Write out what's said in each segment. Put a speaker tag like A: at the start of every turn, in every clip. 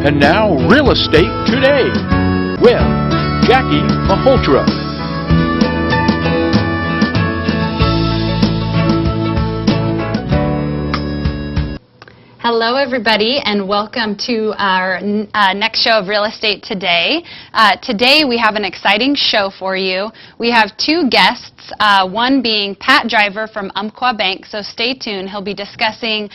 A: And now, Real Estate Today with Jackie Molhotra.
B: Hello everybody and welcome to our next show of Real Estate Today. Today we have an exciting show for you. We have two guests, one being Pat Driver from Umpqua Bank, so stay tuned. He'll be discussing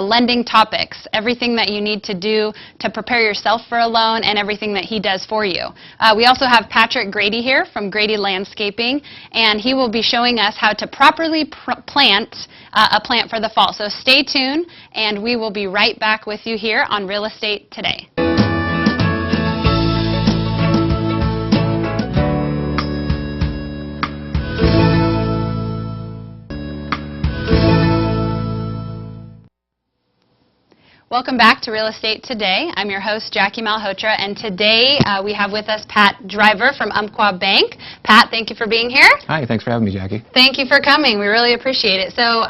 B: lending topics, everything that you need to do to prepare yourself for a loan and everything that he does for you. We also have Patrick Grady here from Grady Landscaping, and he will be showing us how to properly plant a plant for the fall. So stay tuned and we will be right back with you here on Real Estate Today. Welcome back to Real Estate Today. I'm your host, Jackie Molhotra, and today we have with us Pat Driver from Umpqua Bank. Pat, thank you for being here.
C: Hi, thanks for having me, Jackie.
B: Thank you for coming. We really appreciate it. So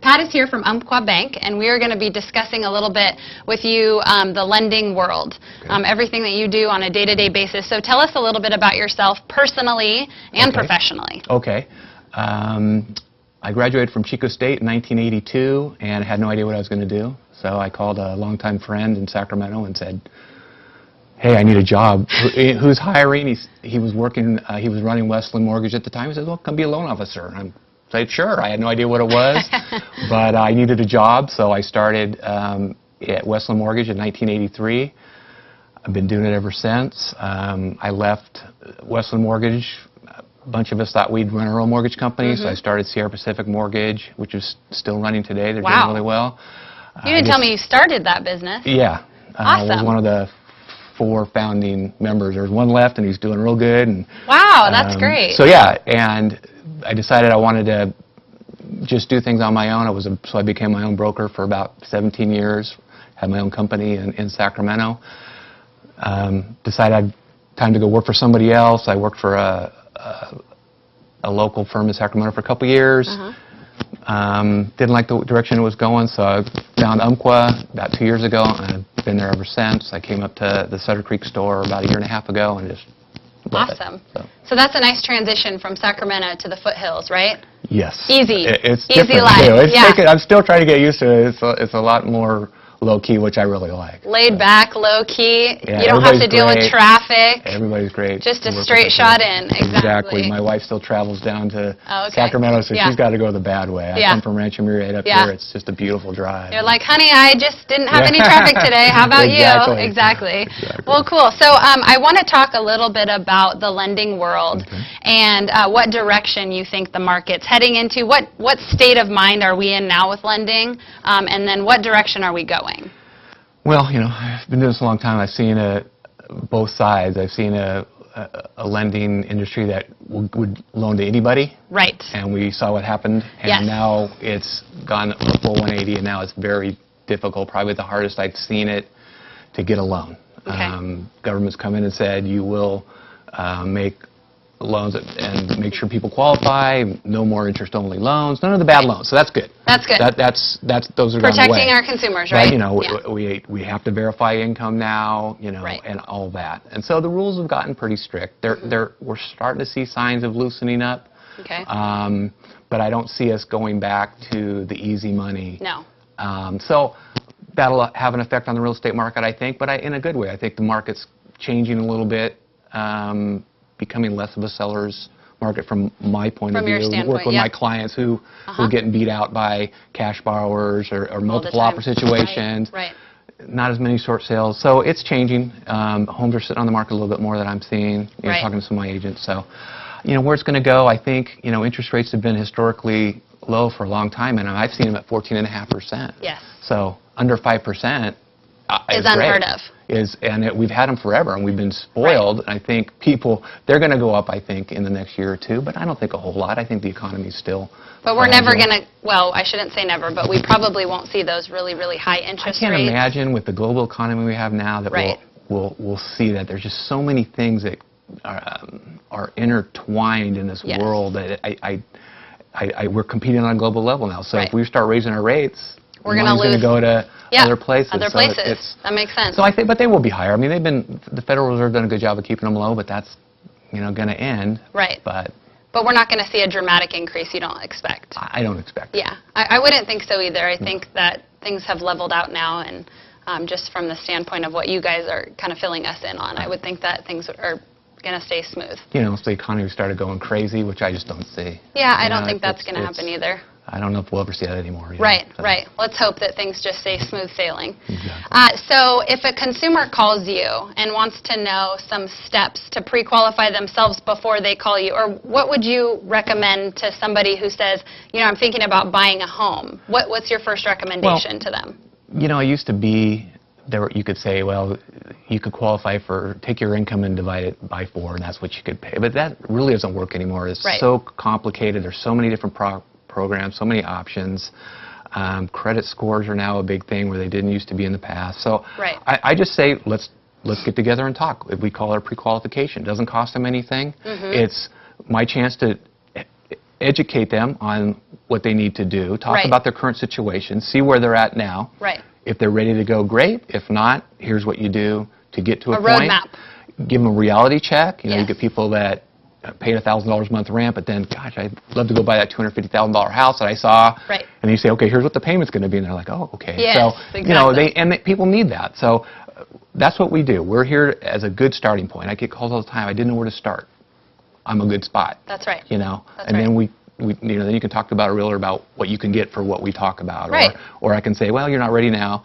B: Pat is here from Umpqua Bank, and we are going to be discussing a little bit with you the lending world, everything that you do on a day-to-day basis. So tell us a little bit about yourself personally and professionally.
C: Okay. I graduated from Chico State in 1982 and had no idea what I was going to do. So I called a longtime friend in Sacramento and said, hey, I need a job. Who's hiring? He was working, he was running Westland Mortgage at the time. He said, well, come be a loan officer. And I said, sure. I had no idea what it was, but I needed a job. So I started at Westland Mortgage in 1983. I've been doing it ever since. I left Westland Mortgage. A bunch of us thought we'd run our own mortgage company, so I started Sierra Pacific Mortgage, which is still running today. They're doing really well.
B: You didn't tell me you started that business.
C: Yeah.
B: Awesome.
C: I was one of the 4 founding members. There's one left, and he's doing real good. And,
B: wow, that's great.
C: So, yeah, and I decided I wanted to just do things on my own. So I became my own broker for about 17 years, had my own company in Sacramento. Decided I had time to go work for somebody else. I worked for a local firm in Sacramento for a couple years. Didn't like the direction it was going, so I found Umpqua about 2 years ago, and I've been there ever since. I came up to the Sutter Creek store about a year and a half ago and just loved
B: it.
C: So
B: that's a nice transition from Sacramento to the foothills, right?
C: Yes.
B: Easy.
C: It's
B: easy
C: different
B: life.
C: too. I'm still trying to get used to it. It's a lot more low-key, which I really like.
B: Laid back, low-key.
C: Yeah,
B: you don't have to deal with traffic.
C: Everybody's great.
B: Just a straight shot in.
C: Exactly. My wife still travels down to Sacramento, so she's got to go the bad way. I come from Rancho Murieta up here. It's just a beautiful drive.
B: You're like, honey, I just didn't have any traffic today. How about you? Exactly. Well, cool. So I want to talk a little bit about the lending world and what direction you think the market's heading into. What state of mind are we in now with lending? And then what direction are we going?
C: Well, you know, I've been doing this a long time. I've seen both sides. I've seen a lending industry that would loan to anybody.
B: Right.
C: And we saw what happened. And now it's gone a full 180, and now it's very difficult, probably the hardest I've seen it, to get a loan. Government's come in and said you will make loans and make sure people qualify, no more interest-only loans, none of the bad loans. So that's good.
B: That's good.
C: Those are
B: protecting our consumers, right?
C: You know, we have to verify income now, you know, and all that. And so the rules have gotten pretty strict. We're starting to see signs of loosening up.
B: Okay.
C: But I don't see us going back to the easy money.
B: No.
C: So that'll have an effect on the real estate market, I think, but in a good way. I think the market's changing a little bit. Becoming less of a seller's market from my point of view.
B: From your standpoint,
C: work with my clients who are getting beat out by cash borrowers or multiple offer situations.
B: Right.
C: Not as many short sales. So it's changing. Homes are sitting on the market a little bit more than I'm seeing. You know, talking to some of my agents. So, you know, where it's going to go, I think, you know, interest rates have been historically low for a long time, and I've seen them at 14.5%.
B: Yes.
C: So under 5%.
B: Is unheard of.
C: We've had them forever, and we've been spoiled. I think they're going to go up, I think, in the next year or two, but I don't think a whole lot. I think the economy's still.
B: But we're never going to, well, I shouldn't say never, but we probably won't see those really, really high interest rates.
C: I can't imagine with the global economy we have now that we'll see that. There's just so many things that are intertwined in this world that we're competing on a global level now. So if we start raising our rates,
B: we're going to lose.
C: Go to other places.
B: Other
C: So
B: places. That makes sense.
C: So I think, but they will be higher. I mean, the Federal Reserve done a good job of keeping them low, but that's, going to end.
B: Right.
C: But
B: we're not going to see a dramatic increase, you don't expect.
C: I don't expect it.
B: Yeah, I wouldn't think so either. I think that things have leveled out now, and just from the standpoint of what you guys are kind of filling us in on, I would think that things are going to stay smooth.
C: If the economy started going crazy, which I just don't see.
B: Yeah, I don't think that's going to happen either.
C: I don't know if we'll ever see that anymore.
B: Right, right. Let's hope that things just stay smooth sailing.
C: Exactly.
B: So if a consumer calls you and wants to know some steps to pre-qualify themselves before they call you, or what would you recommend to somebody who says, I'm thinking about buying a home? What's your first recommendation to them?
C: It used to be, you could say, well, you could qualify for, take your income and divide it by 4, and that's what you could pay. But that really doesn't work anymore. It's so complicated. There's so many different programs, so many options. Credit scores are now a big thing where they didn't used to be in the past. So I just say, let's get together and talk. We call it pre-qualification. It doesn't cost them anything. It's my chance to educate them on what they need to do, talk about their current situation, see where they're at now. If they're ready to go, great. If not, here's what you do to get to a point.
B: Roadmap.
C: Give them a reality check. You get people that paid $1,000 a month rent, but then, gosh, I'd love to go buy that $250,000 house that I saw. And you say, okay, here's what the payment's going to be, and they're like, oh, okay.
B: Yes,
C: so
B: exactly.
C: People need that. So that's what we do. We're here as a good starting point. I get calls all the time. I didn't know where to start. I'm a good spot.
B: That's right.
C: Then then you can talk about a realtor about what you can get for what we talk about. Or I can say, well, you're not ready now.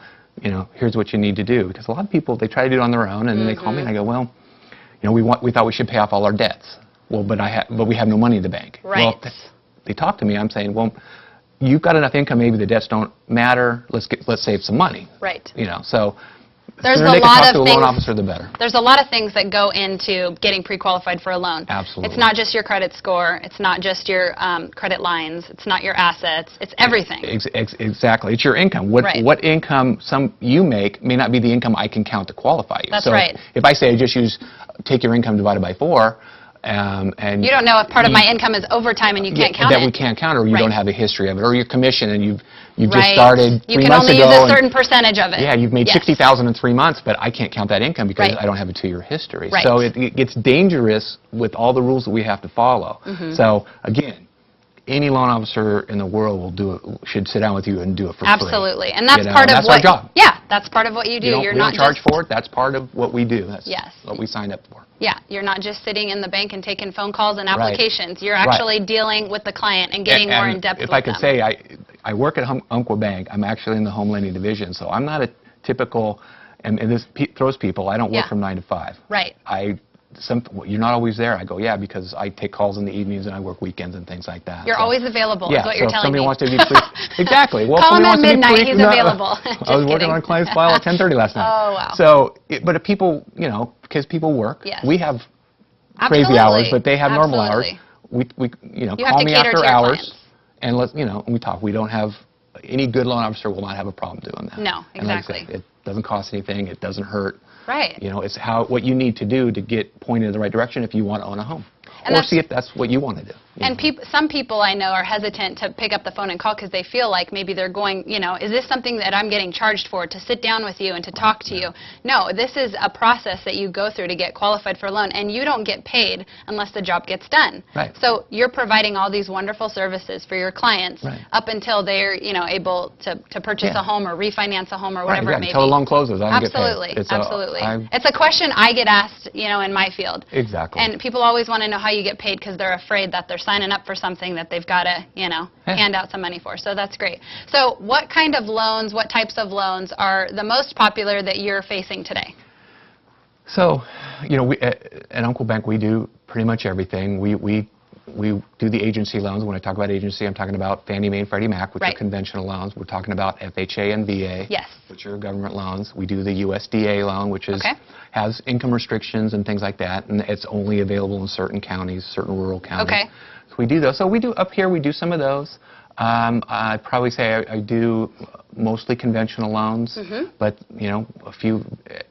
C: Here's what you need to do. Because a lot of people, they try to do it on their own, and then they call me and I go, well, we thought we should pay off all our debts. Well, but we have no money in the bank. Well, they talk to me. I'm saying, well, you've got enough income. Maybe the debts don't matter. Let's save some money. So
B: there's
C: the sooner they can talk to a loan officer, the better.
B: There's a lot of things that go into getting pre-qualified for a loan.
C: Absolutely.
B: It's not just your credit score. It's not just your credit lines. It's not your assets. It's everything.
C: Exactly. It's your income. What income you make may not be the income I can count to qualify you.
B: That's
C: so
B: right.
C: If I say take your income divided by 4, and
B: you don't know if part of my income is overtime and you can't count it.
C: That we can't count, or you don't have a history of it, or your commission and you've just started 3 months ago.
B: You can only use a certain percentage of it.
C: Yeah, you've made $60,000 in 3 months, but I can't count that income because I don't have a 2-year history. So it gets dangerous with all the rules that we have to follow. So again, any loan officer in the world should sit down with you and do it for free.
B: Absolutely, and that's part of
C: that's our job.
B: Yeah, that's part of what you do.
C: You're not charged for it. That's part of what we do. That's what we signed up for.
B: Yeah, you're not just sitting in the bank and taking phone calls and applications. You're actually dealing with the client and getting more in depth with them.
C: If I could say, I work at Umpqua Bank. I'm actually in the home lending division, so I'm not a typical. And this throws people. I don't work from 9 to 5. You're not always there. I go, yeah, because I take calls in the evenings and I work weekends and things like that.
B: You're always available, is what you're telling me.
C: If somebody wants to be exactly. Well,
B: call him at midnight, he's available.
C: I was working on a client's file at 10:30 last night.
B: Oh, wow.
C: So, but if people, because people work, we have crazy hours, but they have normal hours. We call me after hours, and we talk. We don't have, any good loan officer will not have a problem doing that.
B: No, exactly.
C: And like I said, it doesn't cost anything. It doesn't hurt.
B: Right.
C: It's what you need to do to get pointed in the right direction if you want to own a home.
B: And
C: or see if that's what you want to do.
B: And some people I know are hesitant to pick up the phone and call because they feel like maybe they're going, is this something that I'm getting charged for, to sit down with you and to talk to you? No, this is a process that you go through to get qualified for a loan, and you don't get paid unless the job gets done. So you're providing all these wonderful services for your clients up until they're able to purchase a home or refinance a home or whatever it may be.
C: Until the loan closes, I don't
B: Absolutely,
C: get paid.
B: Absolutely. It's a question I get asked, in my field.
C: Exactly.
B: And people always want to know how you get paid because they're afraid that they're signing up for something that they've got to, hand out some money for. So that's great. So what kind of loans, what types of loans are the most popular that you're facing today?
C: So, we, at Umpqua Bank, we do pretty much everything. We do the agency loans. When I talk about agency, I'm talking about Fannie Mae and Freddie Mac, which are conventional loans. We're talking about FHA and VA, which are government loans. We do the USDA loan, which is has income restrictions and things like that, and it's only available in certain counties, certain rural counties. So we do those. So we do up here. We do some of those. I'd probably say I do mostly conventional loans, but a few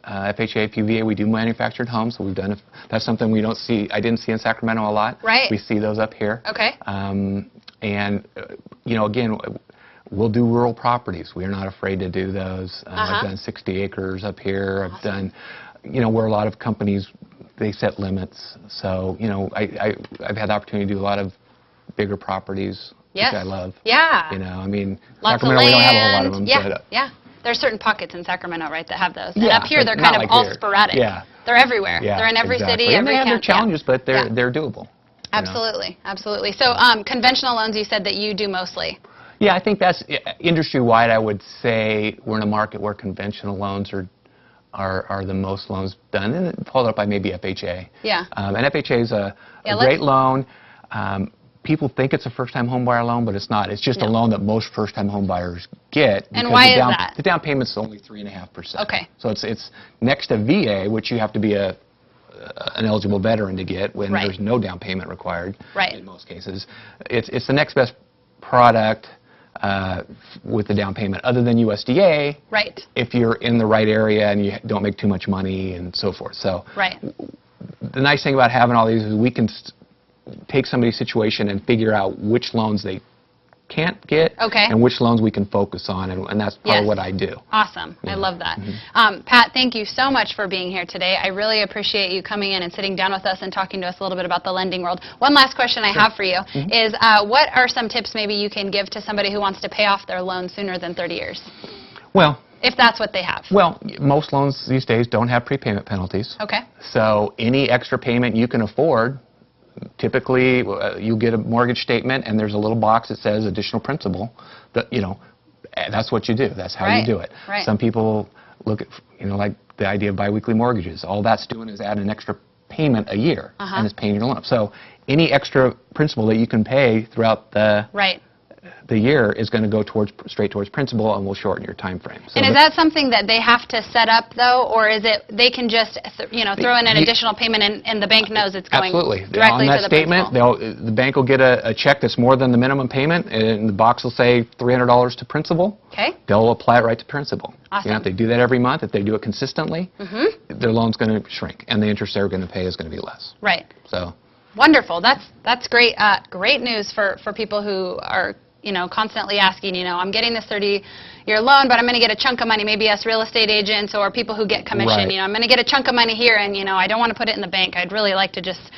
C: FHA, a few VA. We do manufactured homes, so we've done. That's something we don't see. I didn't see in Sacramento a lot. We see those up here. And again, we'll do rural properties. We're not afraid to do those. I've done 60 acres up here. I've done, where a lot of companies, they set limits. So, I've had the opportunity to do a lot of bigger properties, which I love.
B: Yeah.
C: I mean,
B: Lots
C: Sacramento,
B: of land.
C: we don't have a whole lot of them.
B: Yeah,
C: but,
B: yeah. There's certain pockets in Sacramento, right, that have those. And
C: yeah,
B: up here, they're
C: not
B: kind of
C: like
B: all
C: here.
B: sporadic.
C: Yeah.
B: They're everywhere.
C: Yeah,
B: they're in every
C: exactly.
B: city,
C: And
B: every
C: they have their
B: county.
C: challenges, but they're doable.
B: Absolutely, absolutely. So conventional loans, you said that you do mostly.
C: Yeah, I think that's industry-wide. I would say we're in a market where conventional loans are the most loans done, and followed up by maybe FHA.
B: Yeah.
C: And FHA is a great loan. People think it's a first-time home buyer loan, but it's not. It's just a loan that most first-time home buyers get.
B: And why is that?
C: The down payment's only 3.5%.
B: Okay.
C: So it's next to VA, which you have to be an eligible veteran to get when there's no down payment required in most cases. It's the next best product with the down payment, other than USDA.
B: Right.
C: If you're in the right area and you don't make too much money and so forth. So the nice thing about having all these is we can take somebody's situation and figure out which loans they can't get and which loans we can focus on, and that's part of what I do.
B: Awesome. I love that. Pat, thank you so much for being here today. I really appreciate you coming in and sitting down with us and talking to us a little bit about the lending world. One last question I have for you is what are some tips maybe you can give to somebody who wants to pay off their loan sooner than 30 years? Well, if that's what they have. Well, most loans these days don't have prepayment penalties. Okay. So any extra payment you can afford, typically you get a mortgage statement and there's a little box that says additional principal. That's what you do. That's how you do it. Right. Some people look at, like the idea of biweekly mortgages. All that's doing is add an extra payment a year and it's paying your loan up. So any extra principal that you can pay throughout the year is going to go straight towards principal and will shorten your time frame. So and is that something that they have to set up though, or is it they can just throw in an additional payment and the bank knows it's going directly to the statement? The bank will get a check that's more than the minimum payment, and the box will say $300 to principal. Okay. They'll apply it right to principal. Awesome. If they do that every month, if they do it consistently, their loan's going to shrink, and the interest they're going to pay is going to be less. Right. So. Wonderful. That's great. Great news for people who are constantly asking, I'm getting this 30-year loan, but I'm going to get a chunk of money, maybe us real estate agents or people who get commission. Right. I'm going to get a chunk of money here, and, I don't want to put it in the bank. I'd really like to just,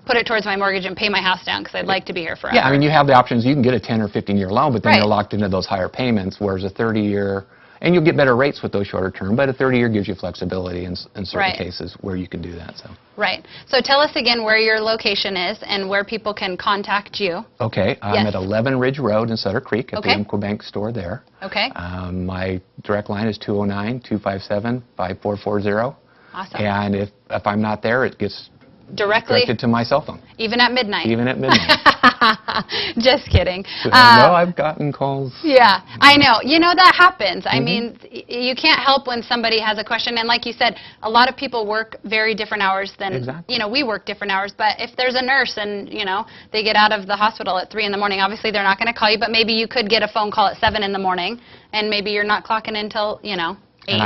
B: put it towards my mortgage and pay my house down because I'd like to be here forever. Yeah, I mean, you have the options. You can get a 10 or 15-year loan, but then you're locked into those higher payments, whereas a 30-year, and you'll get better rates with those shorter term, but a 30-year gives you flexibility in certain cases where you can do that. So. Right. So tell us again where your location is and where people can contact you. Okay. I'm at 11 Ridge Road in Sutter Creek at the Umpqua Bank store there. Okay. My direct line is 209-257-5440. Awesome. And if I'm not there, it gets directed to my cell phone. Even at midnight? Even at midnight. Just kidding. No, I've gotten calls. Yeah, I know. That happens. I mean, you can't help when somebody has a question. And like you said, a lot of people work very different hours than, we work different hours. But if there's a nurse and, they get out of the hospital at 3 in the morning, obviously they're not going to call you. But maybe you could get a phone call at 7 in the morning, and maybe you're not clocking in until, 8 and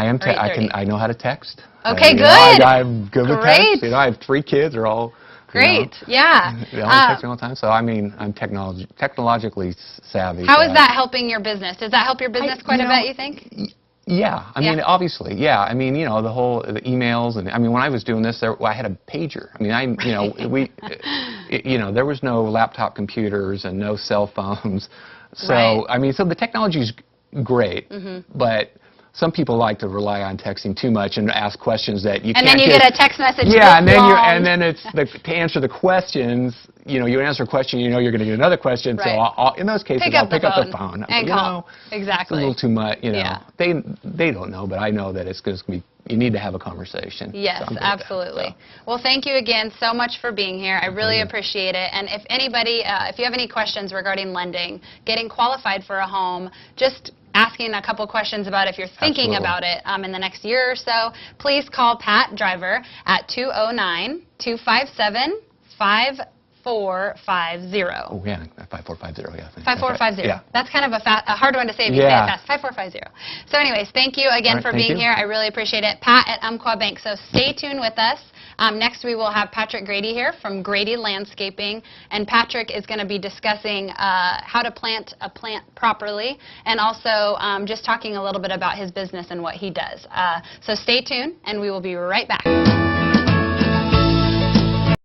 B: I know how to text. Okay, good. I'm good with text. I have 3 kids. They're all great. Yeah. They all text me all the time. So I mean, I'm technologically savvy. How is that helping your business? Does that help your business quite a bit, you think? Yeah. I mean, obviously. Yeah. I mean, the emails, and I mean, when I was doing this, I had a pager. I mean, there was no laptop computers and no cell phones. So I mean, so the technology's great, but some people like to rely on texting too much and ask questions that you can't get. And then you get a text message. Yeah, and then it's to answer the questions. You answer a question, you're going to get another question. Right. So in those cases, I'll pick up the phone and call. Exactly. It's a little too much. They don't know, but I know that it's going to be. You need to have a conversation. Yes, so absolutely. Well, thank you again so much for being here. I really appreciate it. And if anybody, if you have any questions regarding lending, getting qualified for a home, just asking a couple questions about if you're thinking about it in the next year or so, please call Pat Driver at 209-257-5450. Oh, yeah, 5450, yeah. 5450. Yeah. That's kind of a hard one to say if you say it fast. 5450. So anyways, thank you again for being here. I really appreciate it. Pat at Umpqua Bank. So stay tuned with us. Next, we will have Patrick Grady here from Grady Landscaping, and Patrick is going to be discussing how to plant a plant properly, and also just talking a little bit about his business and what he does. So stay tuned, and we will be right back.